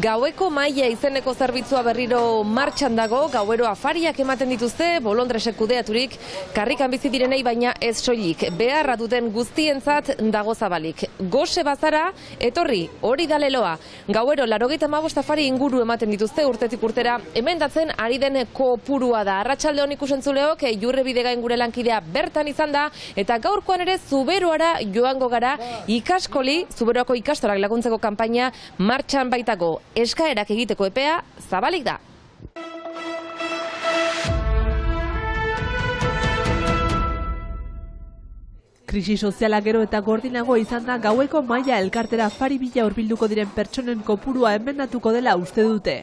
Gaueko maila izeneko zerbitzua berriro martxan dago, gauero afariak ematen dituzte, Bolondresek kudeaturik, karrikan bizi direnei baina ez soilik, beharra duten guztientzat dago zabalik. Gose bazara, etorri, hori da leloa. Gauero 95 afari inguru ematen dituzte urtetik urtera, emendatzen ari den kopurua da. Arratsalde on ikusentzuleok, Jurre Bidegain gure lankidea bertan izan da, eta gaurkoan ere Zuberoara joango gara ikaskoli, Zuberoako ikastorak laguntzeko kanpaina martxan baitago. Eskaerak egiteko epea zabalik da. Krisi soziala gero eta gordinago izan da gaueko maila elkartera afari bila hurbilduko diren pertsonen kopurua emendatuko dela uste dute.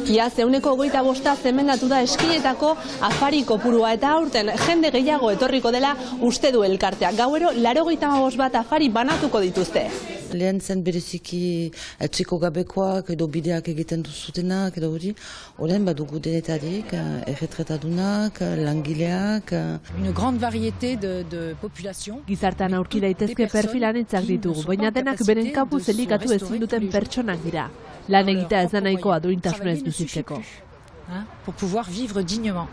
Iaz, 25% emendatu da eskietako afari kopurua eta aurten jende gehiago etorriko dela uste du elkarteak. Gauero 85 bat afari banatuko dituzte. Lehen zen bereziki etxeko gabekoak edo bideak egiten duzutenak edo hori. Orain badugu denetarik, erretretadunak, langileak. Une grande variété de population. Gizartean aurki daitezke perfil anitzak ditugu, baina denak beren kapuz elikatu ezin duten pertsonak dira. Lan egitea ez da nahikoa duintasunez bizitzeko. Pour pouvoir vivre dignement.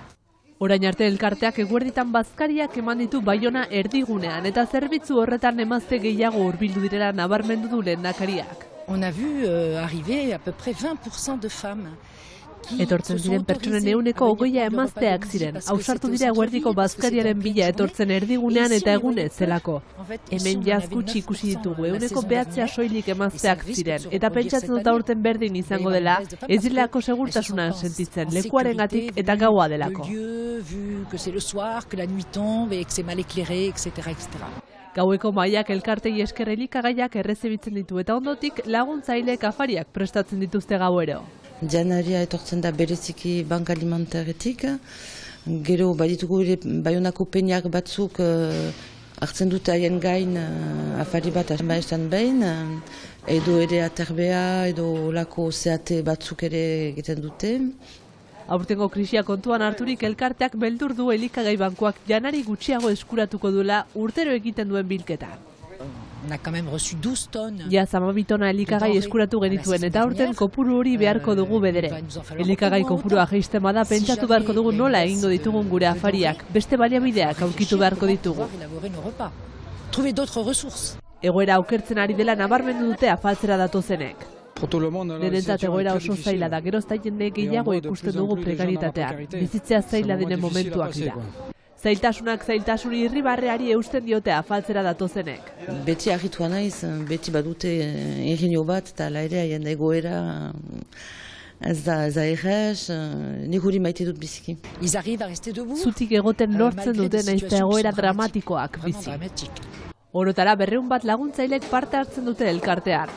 Orain arte elkarteak eguerditan bazkariak eman ditu Baiona erdigunean eta zerbitzu horretan emazte gehiago hurbildu direla nabarmendu du lehendakariak. On a vu arriver à peu près 20% de femmes. Etortzen diren pertsonen 20% emazteak ziren. Ausartu dira eguerdiko bazkariaren bila etortzen erdigunean eta egunez zelako. Hemen jaz gutxi ikusi ditugu, 9% soilik emazteak ziren. Eta pentsatzen dut aurten berdin izango dela, ez direlako segurtasunan sentitzen, lekuarengatik eta gaua delako. Gaueko mailak elkartei esker elikagaiak errezibitzen ditu eta ondotik laguntzaileek afariak prestatzen dituzte gauero. Janaria etortzen da bereziki banka alimentaretik. Gero baditugu ere Baionako peñak batzuk hartzen dute haien gain afari bat maestan behin. Edo ere aterbea edo lako zeate batzuk ere egiten dute. Aurtengo krisia kontuan harturik elkarteak beldur du elikagai bankuak janari gutxiago eskuratuko duela urtero egiten duen bilketa. Ja, 12 tona elikagai eskuratu genituen eta aurten kopuru hori beharko dugu bedere. Elikagai kopurua jaisten bada pentsatu beharko dugu nola egingo ditugun gure afariak, beste baliabideak aurkitu beharko ditugu. Egoera aukertzen ari dela nabarmendu dute afaltzera datozenek. Denentzat egoera oso zaila da, gerozta jende gehiago ikusten dugu prekaritatean. Bizitzea zaila denen momentuak dira. Zailtasunak zailtasuni irribarreari eusten diote afaltzera datozenek. Beti argitua naiz, beti badute ingenio bat eta ere haien egoera ez da errez, nik hori maite dut biziki. Zutik egoten lortzen dute naiz eta egoera dramatikoak bizi. Orotara 200 bat laguntzailek parte hartzen dute elkartean.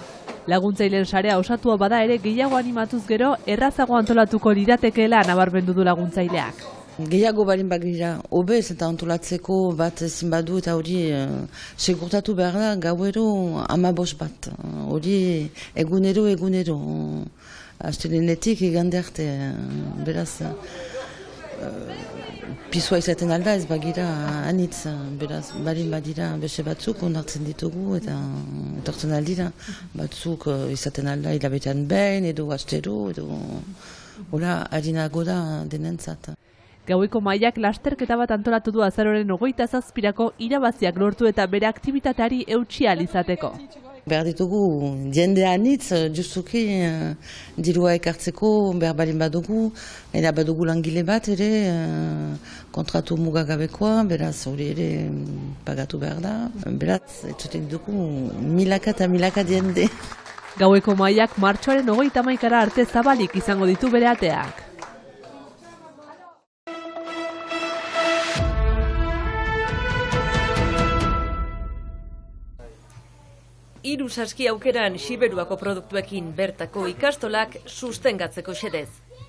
Laguntzaileen sarea osatua bada ere gehiago animatuz gero errazago antolatuko liratekeela nabarmendu du laguntzaileak. Gehiago balin bagira, obez eta antolatzeko bat ezin badu eta hori segurtatu behar da gauero 15 bat. Hori egunero. Astelenetik igande arte, beraz. Pisua izaten alda ez bagira anitz, beraz, balin badira beste batzuk onartzen ditugu eta etortzen aldira. Batzuk izaten alda hilabetean behin edo astero edo hola harinago da denentzat. Gaueko mailak lasterketa bat antolatu du azaroaren 27 irabaziak lortu eta bere aktibitateari eutsi ahal izateko. Behar ditugu jende anitz, justuki dirua ekartzeko behar balin badugu, eta badugu langile bat ere kontratu mugagabekoa, beraz hori ere pagatu behar da, beraz etxoten dugu milaka eta milaka jende. Gaueko mailak martxoaren 31 arte zabalik izango ditu bere ateak. Hiru saski aukeran Siberuako produktuekin bertako ikastolak sustengatzeko xedez.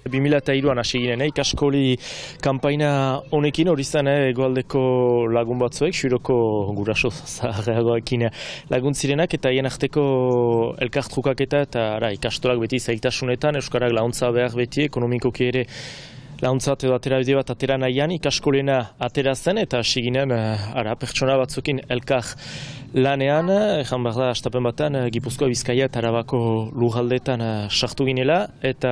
2002an hasi ginen, ikaskoli kanpaina honekin hori zen egoaldeko lagun batzuek, Xuroko guraso zaharreagoekin laguntzirenak eta hien arteko elkartrukaketa eta ikastolak beti zailtasunetan, euskarak laguntza behar beti, ekonomikoki ere launtzat edo aterabide bat atera nahian, ikaskolena atera zen, eta hasi ginen pertsona batzukin elkar lanean, ejan behar da, astapen batan, Gipuzkoa, Bizkaia eta Arabako lugaldetan sartu ginela, eta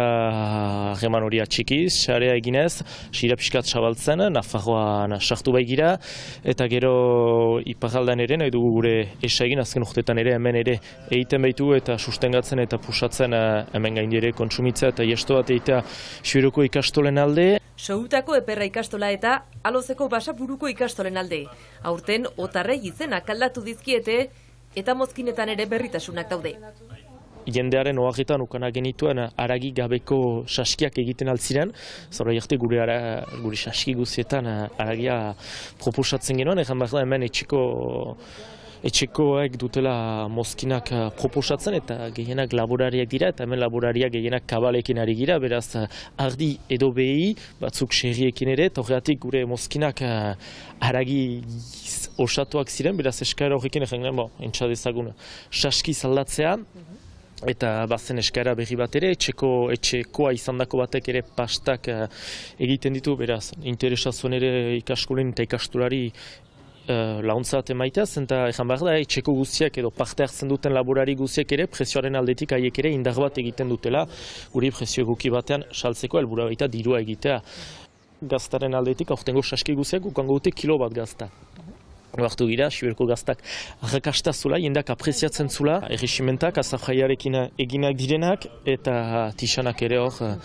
harreman hori atxikiz, sarea eginez, sira pixkat zabaltzen, Nafarroan sartu baigira, eta gero iparraldan ere, nahi dugu gure esa egin, azken urtetan ere, hemen ere egiten baitu eta sustengatzen eta pusatzen hemen gaindire kontsumitza eta jesto bat egitea Xueroko ikastolen alde. Soutako Eperra ikastola eta Alozeko Basaburuko ikastolen alde. Aurten Otarrei izenak aldatu dizkiete eta mozkinetan ere berritasunak daude. Jendearen oagetan ukana genituen haragi gabeko saskiak egiten altziren, zora jarte gure saski guzietan haragia proposatzen genuen, egan behar da hemen etxekoek dutela mozkinak proposatzen eta gehienak laborariak dira eta hemen laborariak gehienak kabalekin ari gira, beraz ardi edo behi, batzuk serriekin ere, eta horregatik gure mozkinak haragi osatuak ziren, beraz eskaera horrekin egin entxadezagun saski zaldatzea, eta bazen eskaera berri bat ere, etxekoa izandako batek ere pastak egiten ditu, beraz interesa zuen ere ikaskolen eta ikastolari launtza bat emaitea, zenta ejan behar da, etxeko guztiak edo parte hartzen duten laborari guztiak ere, prezioaren aldetik haiek ere indar bat egiten dutela, guri prezio egoki batean saltzeko helburua baita dirua egitea. Gaztaren aldetik, aurtengo saski guztiak ukango dute kilo bat gazta. Oartu gira, Xueroko gaztak arrakasta zula, jendak apreziatzen zula, erregimentak, azafraiarekin eginak direnak, eta tixanak ere hor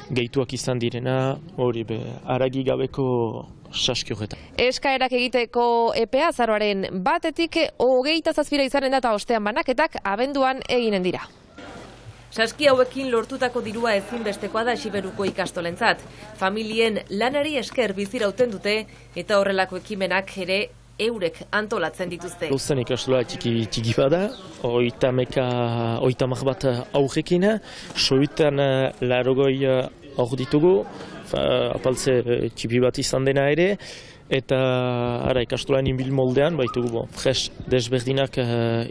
gehituak izan direna, hori haragi gabeko saski horretan. Eskaerak egiteko epea azaroaren 1-etik 27 izanen da eta ostean banaketak abenduan eginen dira. Saski hauekin lortutako dirua ezinbestekoa da Xiberuko ikastolentzat. Familien lanari esker bizirauten dute eta horrelako ekimenak ere eurek antolatzen dituzte. Luzen ikastola txiki bada, 30 bat aurrekin, soitan 80 aur ditugu, apaltze txipi bat izan dena ere, eta ikastolan inbil moldean, baitugu fresh desberdinak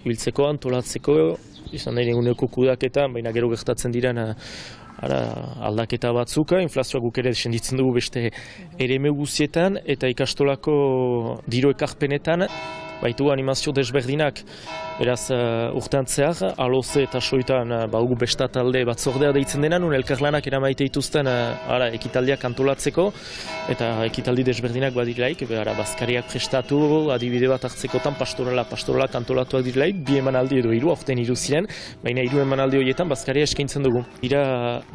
ibiltzeko, antolatzeko, izan da eguneko kudaketan, baina gero gertatzen diren aldaketa batzuk, inflazioa guk ere senditzen dugu beste ereme guzietan, eta ikastolako diru ekarpenetan, baitugu animazio desberdinak, beraz urtean zehar, Aloze eta Soitan badugu bestatalde batzordea deitzen dena, nun elkarlanak eramaite dituzten ekitaldiak antolatzeko, eta ekitaldi desberdinak badirelaik, bazkariak prestatu, adibide bat hartzekotan pastoralak antolatuak direlaik, 2 emanaldi edo 3, aurten 3 ziren, baina 3 emanaldi horietan bazkaria eskaintzen dugu. Dira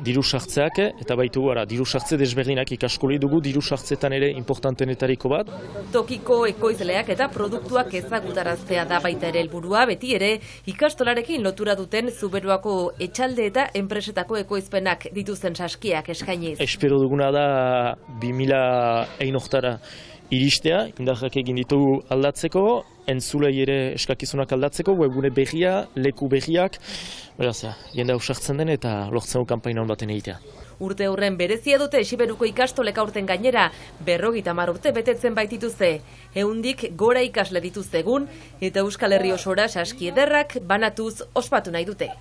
diru sartzeak, eta baitugu diru sartze desberdinak ikaskoli dugu, diru sartzetan ere importantenetariko bat. Tokiko ekoizleak eta produktuak ezagutaraztea da baita ere helburua, beti ere ikastolarekin lotura duten Zuberoako etxalde eta enpresetako ekoizpenak dituzten saskiak eskainiz. Espero duguna da 2001 oktara iristea, indarrak egin ditugu aldatzeko, entzulei ere eskakizunak aldatzeko, webgune berria, leku berriak, beraz, jende ausartzen den eta lortzen du kanpaina hon baten egitea. Urte horren berezia dute Xiberuko ikastolek aurten gainera, 50 urte betetzen baitituzte. 100 gora ikasle dituzte egun, eta Euskal Herri osora saski ederrak banatuz ospatu nahi dute.